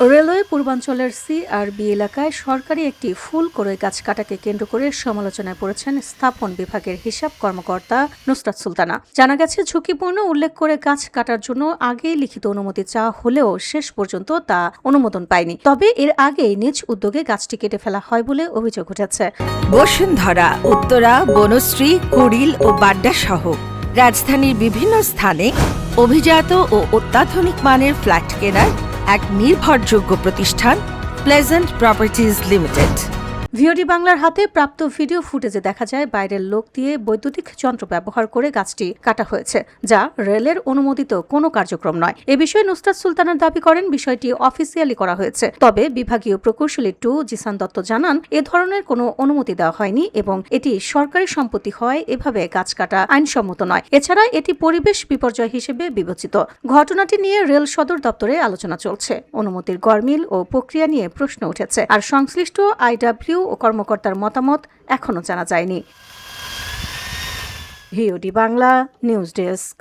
Railway পূর্বাঞ্চলের CRB এলাকায় সরকারি একটি ফুল করে গাছ কাটাকে কেন্দ্র করে সমালোচনায় পড়েছেন স্থাপন বিভাগের হিসাব কর্মকর্তা নুসরাত সুলতানা। জানা গেছে, ঝুঁকিপূর্ণ উল্লেখ করে গাছ কাটার জন্য আগেই লিখিত অনুমতি চাওয়া হলেও শেষ পর্যন্ত তা অনুমোদন পায়নি। তবে এর আগেই নিজ উদ্যোগে গাছটি কেটে ফেলা হয় বলে অভিযোগ উঠেছে। বসুন্ধরা, উত্তরা, বনশ্রী, কুড়িল ও বাড্ডা সহ রাজধানীর বিভিন্ন স্থানে অভিজাত ও অত্যাধুনিক মানের ফ্ল্যাট কেনার এক নির্ভরযোগ্য প্রতিষ্ঠান প্লেজেন্ট প্রপার্টিজ লিমিটেড। ভিওডি বাংলার হাতে প্রাপ্ত ভিডিও ফুটেজে দেখা যায় বাইরের লোক দিয়ে বৈদ্যুতিক যন্ত্র ব্যবহার করে গাছটি কাটা হয়েছে, যা রেলের অনুমোদিত কোনো কার্যক্রম নয়। এ বিষয়ে নুসরাত সুলতানার দাবি করেন, বিষয়টি অফিসিয়ালি করা হয়েছে। তবে বিভাগীয় প্রকৌশলী জিসান দত্ত জানান, এ ধরনের কোনো অনুমতি দেওয়া হয়নি এবং এটি সরকারি সম্পত্তি হয় এভাবে গাছ কাটা আইনসম্মত নয়। এছাড়া এটি পরিবেশ বিপর্যয় হিসেবে বিবেচিত। ঘটনাটি নিয়ে রেল সদর দপ্তরে আলোচনা চলছে। অনুমতির গরমিল ও প্রক্রিয়া নিয়ে প্রশ্ন উঠেছে, আর সংশ্লিষ্ট আইডব্লিউ ও কর্মকর্তার মতামত এখনো জানা যায়নি। VOD Bangla news desk.